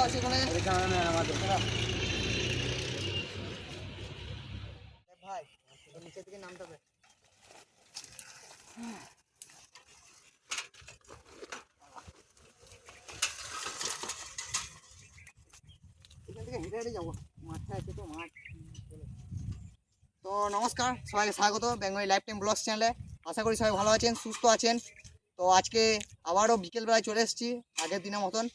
আছে ওখানে ভাই, নিচে থেকে নামতে হবে। এখান থেকে হেঁটে হেঁটে যাবো, মাঠটা আছে তো মাঠ। তো নমস্কার, সবাইকে স্বাগত বেঙ্গলি লাইফ টাইম ব্লগস চ্যানেলে। আশা করি সবাই ভালো আছেন, সুস্থ আছেন। তো আজকে আবারও বিকেলবেলায় চলে এসেছি আগের দিনের মতন।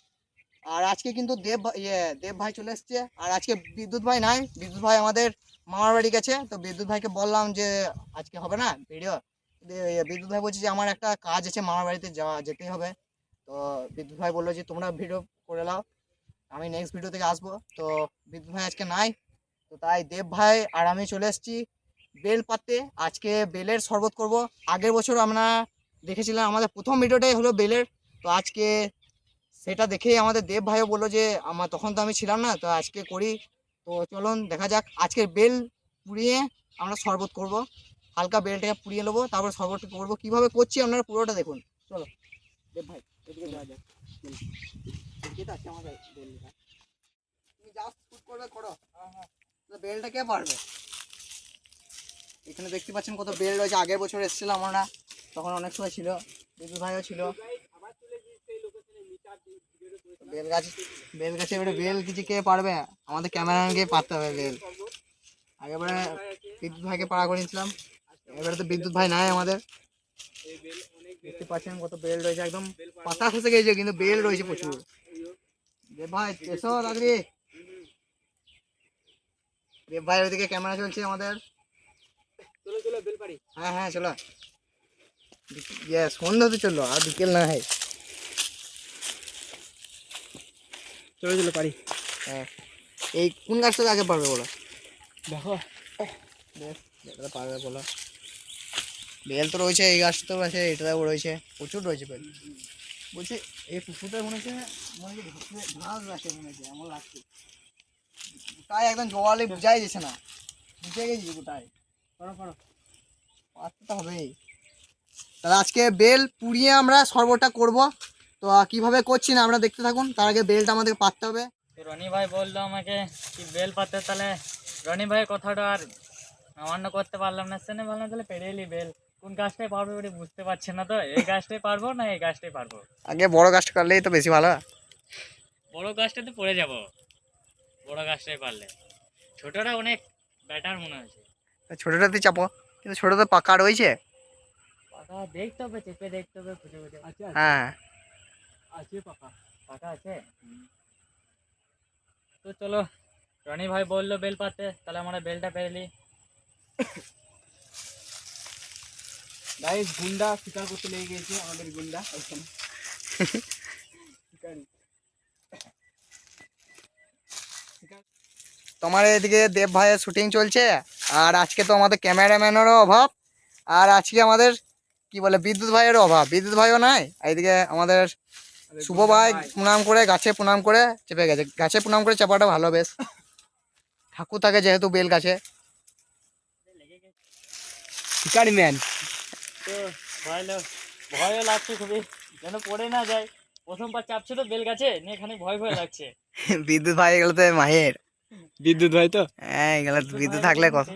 আর আজকে কিন্তু দেব ভাই চলে এসছে। আর আজকে বিদ্যুৎ ভাই নাই, বিদ্যুৎ ভাই আমাদের মামার বাড়ি গেছে। তো বিদ্যুৎ ভাইকে বললাম যে আজকে হবে না ভিডিও। বিদ্যুৎ ভাই বলছে যে আমার একটা কাজ আছে, মামার বাড়িতে যেতেই হবে। তো বিদ্যুৎ ভাই বললো যে তোমরা ভিডিও করে নাও, আমি নেক্সট ভিডিও থেকে আসবো। তো বিদ্যুৎ ভাই আজকে নাই, তো তাই দেব ভাই আর আমি চলে এসেছি বেল পাততে। আজকে বেলের শরবত করব। আগের বছর আমরা দেখেছিলাম, আমাদের প্রথম ভিডিওটাই হলো বেলের। তো আজকে সেটা দেখেই আমাদের দেব ভাইও বললো যে তখন তো আমি ছিলাম না, তো আজকে করি। তো চলুন দেখা যাক। আজকে বেল পুড়িয়ে আমরা শরবত করব। হালকা বেলটাকে পুড়িয়ে নেবো, তারপর শরবতটা করবো। কীভাবে করছি আপনারা পুরোটা দেখুন। চলো দেব ভাই, এদিকে যাওয়া যাক। এদিকে আছে আমাদের বেলটা, তুমি জাস্ট শুট করবে করো। বেলটা কে পারবে? এখানে দেখতে পাচ্ছেন কত বেল রয়েছে। আগের বছর এসেছিলাম আমরা, তখন অনেক সময় ছিল, বিদ্যুৎ ভাইও ছিল। বেল গাছে এবারে বেল কিছু কে পারবে? আমাদের ক্যামেরাম্যানকে পারতে হবে বেল। আগেবারে বিদ্যুৎ ভাইকে পাড়া করে নিয়েছিলাম, এবারে তো বিদ্যুৎ ভাই নাই আমাদের। দেখতে পাচ্ছেন কত বেল রয়েছে, একদম পাতা খসে গেছে কিন্তু বেল রয়েছে প্রচুর। দেব ভাই এসো তাড়াতাড়ি। দেব ভাই ওইদিকে ক্যামেরা চলছে আমাদের। হ্যাঁ হ্যাঁ চলো, সন্ধ্যা তো চললো, আর বিকেল না হয়। চলো চলো পারি। হ্যাঁ, এই কোন গাছটা আগে পারবে বলো? দেখো যেটা পারবে বলো। বেল তো রয়েছে, এই গাছটাও আছে, এটাও রয়েছে, প্রচুর রয়েছে বেল। বলছি এই পুকুরটা মনে হচ্ছে ঘাস আছে, মনে হচ্ছে এমন লাগছে। তাই একদম জলে বুঝাই যাচ্ছে না, বুঝে গেছি গোটাই। পারতে তো হবেই। তাহলে আজকে বেল পুড়িয়ে আমরা শরবতটা করব। তো কিভাবে করছি না আমরা দেখতে থাকুন। তার আগে বেলটা আমাদের পাততে হবে। রনি ভাই বললো আমাকে কি বেল পাতে, তাহলে রনি ভাই কথাটা আর অমান্য করতে পারলাম না। সেনে বললাম তাহলে পেরেলি বেল কোন গাছটাই পারবো ওটা বুঝতে পারছি না, তো এই গাছটাই পারবো না এই গাছটাই পারবো। আগে বড় গাছটা কাটলেই তো বেশি ভালো। বড় গাছটাতে পড়ে যাব, বড় গাছটাই পারলে। ছোটটা অনেক ব্যাটার মনে হয়েছে। ছোটটাতে চাপো, কিন্তু ছোটটা পাকা রয়েছে। পাকা দেখতে হবে, চেপে দেখতে হবে, খুঁজে খুঁজে। হ্যাঁ আছে পাকা, পাকা আছে। তো চলো, রনি ভাই বললো বেল পাতে, তাহলে আমরা বেলটা পেরেলি। গাইস গুন্ডা শিকার করতে লেগে গেছে আমাদের গুন্ডা ওখানে। তোমার এদিকে দেব ভাইয়ের শুটিং চলছে, আর আজকে তো আমাদের ক্যামেরাম্যানেরও অভাব। আর আজকে আমাদের কি বলে বিদ্যুৎ ভাইয়েরও অভাব, বিদ্যুৎ ভাইও নাই। এইদিকে আমাদের শুভ ভাই প্রণাম করে গাছে প্রণাম করে চেপে গেছে। গাছে প্রণাম করে চাপাটা ভালো, বেশ ঠাকুর থাকে যেহেতু বেল গাছে। শিকারি ম্যান। তো ভয়ও লাগছে খুবই, যেন পড়ে না যায়। প্রথমবার চাপছে তো বেল গাছে নিয়ে, এখানে ভয় ভয় লাগছে। বিদ্যুৎ ভাই এগুলো তো মাহের। বিদ্যুৎ ভাই তো হ্যাঁ এগুলো বিদ্যুৎ থাকলে কথা।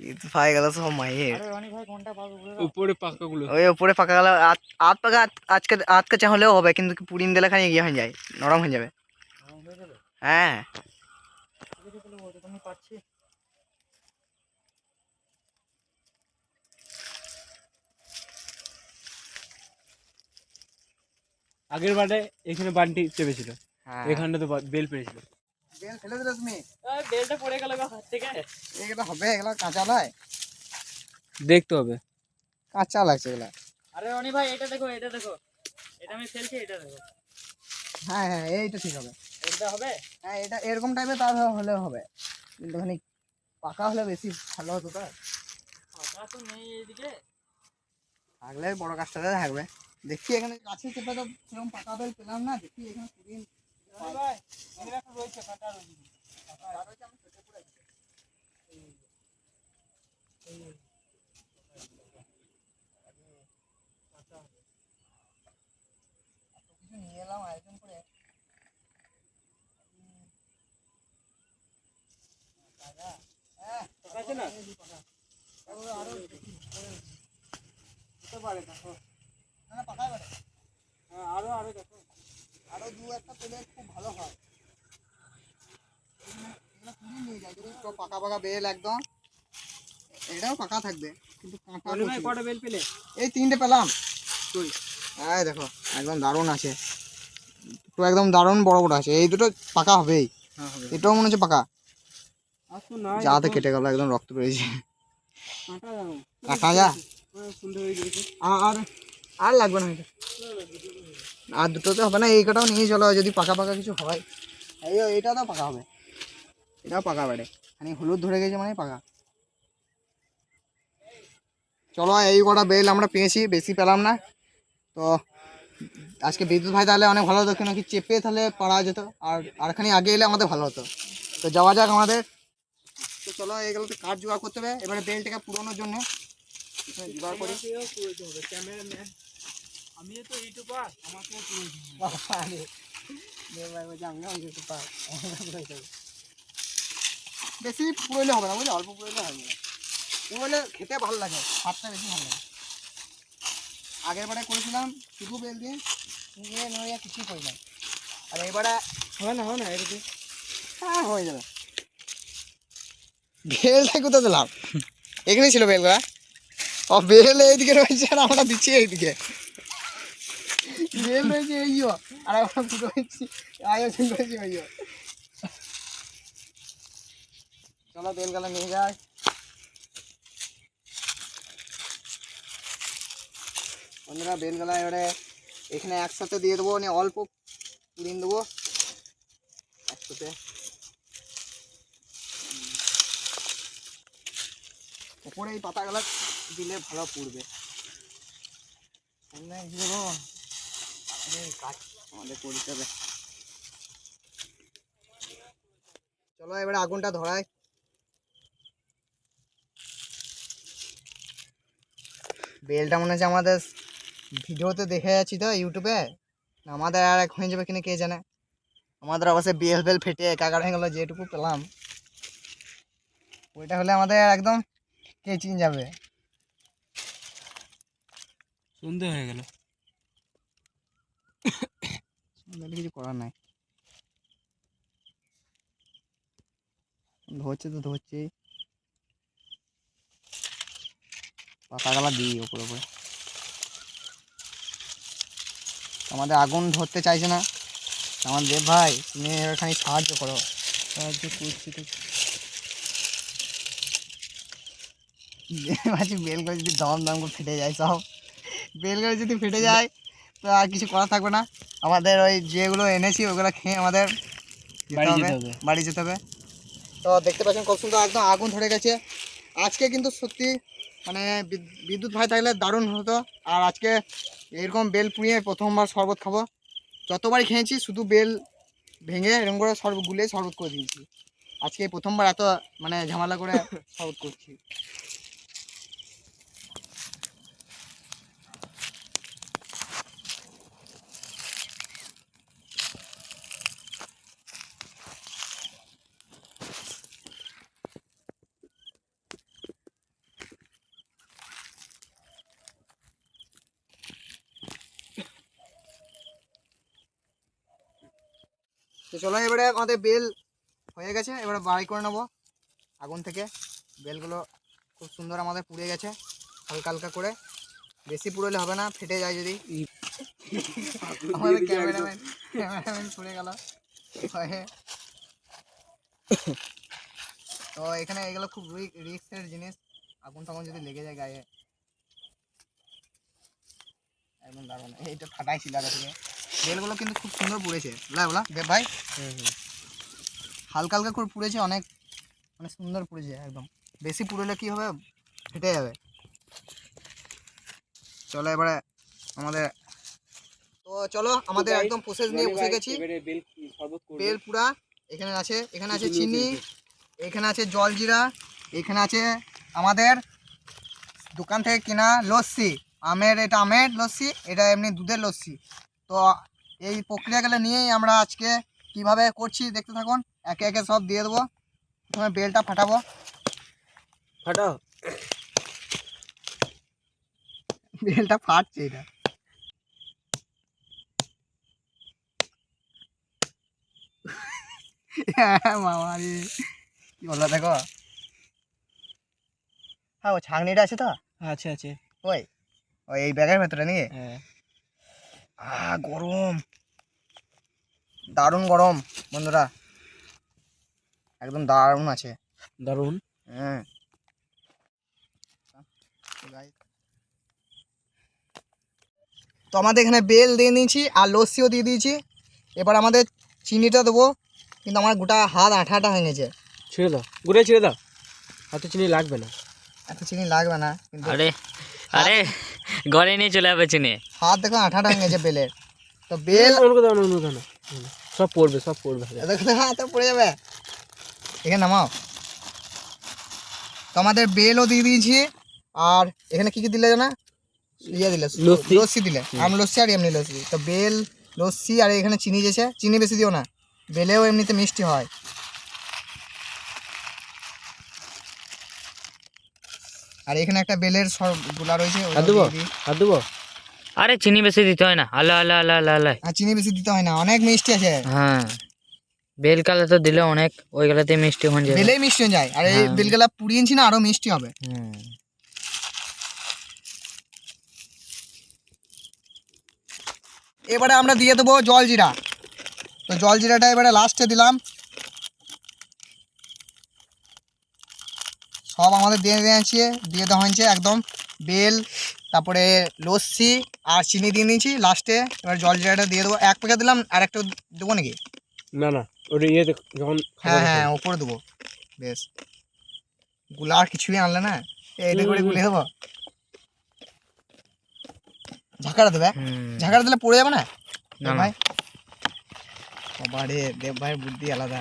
বিদ্যুৎ ভাই গেল সব মাহের। রনি ভাই কোনটা পাবো? উপরে পাকা গুলো, ওই উপরে পাকা গেল আধ পাকা, আজকে আধ কাঁচা হলেও হবে, কিন্তু পুডিং দিলে খানি ইয়ে হয়ে যায়, নরম হয়ে যাবে। হ্যাঁ পাচ্ছি। আগের বারে এখানে বান্টি চেপেছিল, হ্যাঁ এখানটা তো বেল পেয়েছিল। বেল ফেলে দিলে তুমি? বেলটা পড়ে গেল হাত থেকে। এগুলো হবে, এগুলো কাঁচা নয়, দেখতে হবে। কাঁচা লাগছে এগুলা। আরে রনি ভাই এটা দেখো, এটা দেখো, এটা আমি ফেলছি, এটা দেখো। হ্যাঁ হ্যাঁ এইটা ঠিক হবে। এটা হবে? হ্যাঁ এটা এরকম টাইপের তার হলে হবে, কিন্তু খানি পাকা হলে বেশি ভালো হতো। তো পাকা তো নেই এইদিকে। থাকলে বড় গাছটাতে থাকবে। দেখি এখানে গাছে চেপে তো সেরকম পাকা বেল পেলাম না। দেখি এখানে পুডিং ভাই এখানে একটা রয়েছে, কাটা রয়েছে। কিছু নিয়ে এলাম আয়োজন করে, আরো দু একটা পেলে খুব ভালো হয়। এগুলো কুড়ি নিয়ে যায় যদি সব পাকা পাকা বেল একদম, এটাও পাকা থাকবে কিন্তু কাঁটা প্রচুর। কটা বেল পেলে? এই 3টে পেলাম। কই? এই দেখো একদম দারুণ আছে, তো একদম দারুণ বড় বড় আছে। এই দুটো পাকা হবেই, হ্যাঁ হবে। এটাও মনে হচ্ছে পাকা। আসুন না, যা হাতে কেটে গেল, একদম রক্ত বেরিয়েছে। কাঁটা যাবো। কাটা যা, সুন্দর হয়ে গেছে। আর আর লাগবে না এটা। আর দুটোতে হবে না, এই কটাও নিয়ে চলো যদি পাকা পাকা কিছু হয়। এইটা তো পাকা হবে, এটাও পাকা বেড়ে, মানে হলুদ ধরে গেছে মানে পাকা। চলো এই কটা বেল আমরা পেয়েছি, বেশি পেলাম না। তো আজকে বিদ্যুৎ ভাই তাহলে অনেক ভালো হতো, কেন কি চেপে তাহলে পারা যেত, আরখানি আগে এলে আমাদের ভালো হতো। তো যাওয়া যাক আমাদের। তো চলো এইগুলোতে কাঠ জোগাড় করতে হবে এবারে বেলটাকে পুরোনোর জন্য। জোগাড় করি। আমি তো ইউটিউবার, আমাকে বেশি পুরোলে হবে না বুঝলি, অল্প পুরোলে হবে না। পুরোলে খেতে ভালো লাগে, স্বাদটা বেশি ভালো লাগে। আগের বারে করেছিলাম শুধু বেল দিয়ে, নিয়ে নড়িয়ে কিছুই করি না। আর এবারে হয় না এটাতে। হ্যাঁ হয়ে যাবে। বেলটা কোথায় দিলাম? এখানেই ছিল বেলগুলা। ও বেল এইদিকে রয়েছে আর আমরা দিচ্ছি এইদিকে। বেল রয়েছে এই আর আমরা ফুটো হয়েছি আয়োজন করেছি ওই। চলো বেলগুলা নিয়ে যাই। বন্ধুরা বেলগুলা এবারে এখানে একসাথে দিয়ে দেবো, নিয়ে অল্প পুড়িয়ে দেবো একসাথে। ওপরে এই পাতাগুলো দিলে ভালো পুড়বে। কাজ আমাদের করতে হবে। চলো এবারে আগুনটা ধরাই। বেলটা মনে হচ্ছে আমাদের ভিডিওতে দেখে যাচ্ছি তো ইউটিউবে, আমাদের আর এক হয়ে যাবে কিনা কে জানে। আমাদের অবশ্যই বেল ফেটে একাকার হয়ে গেলো, যেটুকু পেলাম ওইটা হলে আমাদের একদম কে চিন যাবে। সন্ধে হয়ে গেল, কিছু করার নাই, ধরছে তো ধরছেই। পাতাগুলা দিই ওপরে উপরে, আমাদের আগুন ধরতে চাইছে না। আমার দেব ভাই তুমি এখানে সাহায্য করো। সাহায্য করছি তো। বেলগুলো যদি দম দম করে ফেটে যায়, সব বেলগুলো যদি ফেটে যায় তো আর কিছু করা থাকবে না। আমাদের ওই যেগুলো এনেছি ওগুলো খেয়ে আমাদের যেতে হবে, বাড়ি যেতে হবে। তো দেখতে পাচ্ছেন কত সুন্দর একদম আগুন ধরে গেছে। আজকে কিন্তু সত্যি মানে বিদ্যুৎ ভাই থাকলে দারুণ হতো। আর আজকে এরকম বেল পুড়িয়ে প্রথমবার শরবত খাবো। যতবারই খেয়েছি শুধু বেল ভেঙে এরকম করে শরবত গুলে শরবত করে দিয়েছি। আজকে প্রথমবার এত মানে ঝামেলা করে শরবত করছি। তো চলো এবারে আমাদের বেল হয়ে গেছে, এবারে বাড়ি করে নেবো আগুন থেকে। বেলগুলো খুব সুন্দর আমাদের পুড়ে গেছে হালকা হালকা করে, বেশি পুড়লে হবে না, ফেটে যায় যদি। আমাদের ক্যামেরাম্যান পুড়ে গেল। তো এখানে এগুলো খুব রিস্কের জিনিস, আগুন টাগুন যদি লেগে যায় গায়ে একদম দারুণ। এইটা ফাটাইছিল আগে থেকে। বেলগুলো কিন্তু খুব সুন্দর পুড়েছে বলা দেব ভাই, হালকা হালকা করে পুড়েছে, অনেক মানে সুন্দর পুড়েছে একদম। বেশি পুড়লে কি হবে, ফেটে যাবে। চলো এবারে আমাদের, তো চলো আমাদের একদম প্রসেস নিয়ে বসে গেছি। বেল পুরা এখানে আছে চিনি, এখানে আছে জলজিরা, এখানে আছে আমাদের দোকান থেকে কেনা লস্যি, এটা আমের লস্যি, এটা এমনি দুধের লস্যি। তো এই প্রক্রিয়াগুলো নিয়েই আমরা আজকে কিভাবে করছি দেখতে থাকুন। একে একে সব দিয়ে দেবো। প্রথমে বেলটা ফাটাবো, ফাটাও। বেলটা ফাটছে এটা। মামা রে কি বললো দেখো। হ্যাঁ ও ছাঁকনিটা আছে তো, আছে আছে। ওই ওই এই ব্যাগের ভেতরে নাকি? হ্যাঁ। গরম, দারুণ গরম বন্ধুরা, একদম দারুণ আছে। দারুণ। হ্যাঁ তো আমাদের এখানে বেল দিয়ে নিয়েছি আর লস্যিও দিয়ে দিয়েছি। এবার আমাদের চিনিটা দেবো, কিন্তু আমার গোটা হাত আঠা হয়ে গেছে। ছেড়ে দাও, গোটাই ছেড়ে দাও, হাতে চিনি লাগবে না। এত চিনি লাগবে না, কিন্তু আরে আরে ঘরে নিয়ে চলে যাবে চিনি। হাত দেখো আঠা হয়ে গেছে বেলের। তো বেল সব পড়বে সব পড়বে। দেখো হাতে পড়ে যাবে, এখানে নামাও। তো আমাদের বেলও দিয়ে দিয়েছি, আর এখানে কি কি দিলে জানা, ইয়ে দিলে লস্যি দিলে, আম লস্যি আর এমনি লস্যি। তো বেল লস্যি আর এখানে চিনি দিয়েছে, চিনি বেশি দিও না, বেলেও এমনিতে মিষ্টি হয়। আর এখানে একটা বেলের গুলা রয়েছে, হাত দেবো। আরে চিনি বেশি দিতে হয় না, আলো আলো আলো আলো আলো। আর চিনি বেশি দিতে হয় না, অনেক মিষ্টি আছে। হ্যাঁ বেল কালে তো দিলে অনেক, ওই গালাতে মিষ্টি হয়ে যাবে, বেলেই মিষ্টি হয়ে যায়। আর এই বেলগুলা পুড়িয়েছি না, আরো মিষ্টি হবে। এবারে আমরা দিয়ে দেবো জল জিরা। তো জল জিরাটা এবারে লাস্টে দিলাম। সব আমাদের দিয়ে দেওয়া হয়েছে একদম। বেল, তারপরে লস্যি আর চিনি দিয়ে নিয়েছি লাস্টে। এবার জল জিরাটা দিয়ে দেবো। এক প্যাকেট দিলাম, আর একটা দেবো নাকি? না না, ওটা ইয়ে যখন হ্যাঁ ওপরে দেবো। বেশ, গুলা আর কিছুই আনলে না, এইটা করে গুলে দেবো। ঝাঁকাটা দেবে, ঝাঁকাটা দিলে পড়ে যাবে না ভাই? বাবা রে, দেব ভাইয়ের বুদ্ধি আলাদা।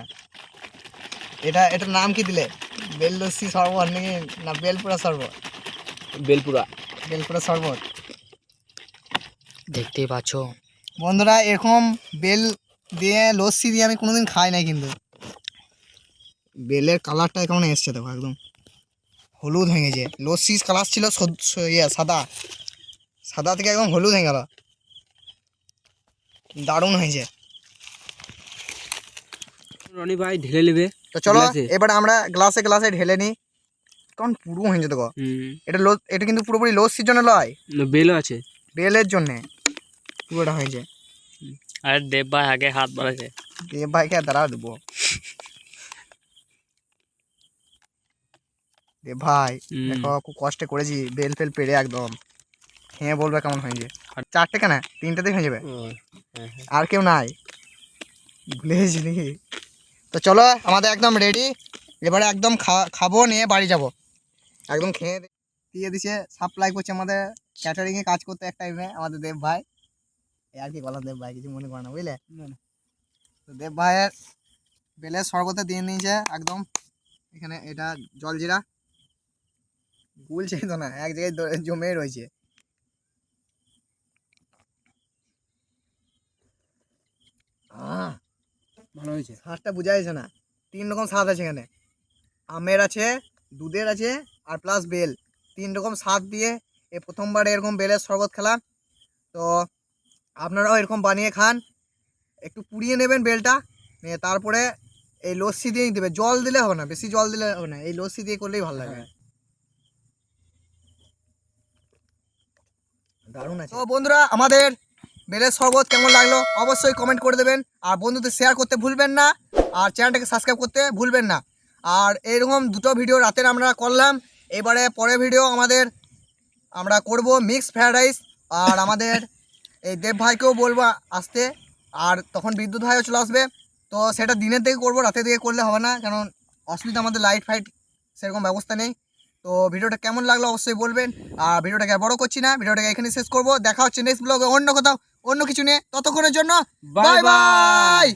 এটার নাম কি দিলে? বেল লস্যি শরবত নাকি, না বেলপুরা শরবত? বেলপুরা শরবত। দেখতেই পাচ্ছ বন্ধুরা, এরকম বেল দিয়ে লস্যি দিয়ে আমি কোনোদিন খাই নাই, কিন্তু বেলের কালারটা কেমন এসছে দেখো, একদম হলুদ হয়ে গেছে। লস্যির কালার ছিল সাদা, সাদা থেকে একদম হলুদ হয়ে গেল, দারুণ হয়েছে। রনি ভাই ঢেলে নেবে। তো চলো এবার আমরা গ্লাসে ঢেলে নিই, কারণ পুরো হয়েছে দেখো। এটা কিন্তু পুরোপুরি লস্যির জন্য নয়, বেলও আছে, বেলের জন্যে পুরোটা হয়েছে। আরে দেব ভাই আগে হাত বাড়াছে, দেব ভাইকে দাঁড়া দেবো। দেব ভাই দেখো, খুব কষ্টে করেছি, বেল ফেল পেরে একদম। খেয়ে বলবে কেমন হয়েছে। আর 4টে কেনা, 3টেতে হয়ে যাবে, আর কেউ নাই, ভুলে গেছি নাকি? তো চলো আমাদের একদম রেডি। এবারে একদম খাবো, নিয়ে বাড়ি যাব। একদম খেয়ে দিয়ে দিছে, সাপ্লাই করছে আমাদের ক্যাটারিংয়ে কাজ করতে এক টাইমে আমাদের দেব ভাই। আর কি বললাম, দেব ভাই কিছু মনে করে না, বুঝলে? তো দেব ভাইয়ের বেলের শরবতে দিয়ে নিয়েছে একদম। এখানে এটা জলজিরা গুলছে তো না, এক জায়গায় জমে রয়েছে। ভালো হয়েছে। স্বাদটা বোঝা যাচ্ছে না, 3 রকম স্বাদ আছে এখানে। আমের আছে, দুধের আছে, আর প্লাস বেল। 3 রকম স্বাদ দিয়ে এই প্রথমবার এরকম বেলের শরবত খেলাম। তো আপনারাও এরকম বানিয়ে খান। একটু পুড়িয়ে নেবেন বেলটা, নিয়ে তারপরে এই লস্যি দিয়েই দেবে। জল দিলে হবে না, বেশি জল দিলে হবে না, এই লস্যি দিয়ে করলেই ভালো লাগে। দারুণ আছে। তো বন্ধুরা, আমাদের বেলের শরবত কেমন লাগলো অবশ্যই কমেন্ট করে দেবেন, আর বন্ধুদের শেয়ার করতে ভুলবেন না, আর চ্যানেলটাকে সাবস্ক্রাইব করতে ভুলবেন না। আর এইরকম 2টো ভিডিও রাতের আমরা করলাম। এবারে পরের ভিডিও আমরা করব মিক্স ফ্রাইড রাইস। আর আমাদের এই দেব ভাইকেও বলবো আসতে, আর তখন বিদ্যুৎ ভাইও চলে আসবে। তো সেটা দিনের দিকে করবো, রাতের দিকে করলে হবে না, কারণ অসুবিধা, আমাদের লাইট ফাইট সেরকম ব্যবস্থা নেই। তো ভিডিওটা কেমন লাগলো অবশ্যই বলবেন। আর ভিডিওটাকে আর বড় করছি না, ভিডিওটাকে এখানে শেষ করবো। দেখা হচ্ছে নেক্সট ব্লগে অন্য কোথাও অন্য কিছু নিয়ে। ততক্ষণের জন্য বাই বাই।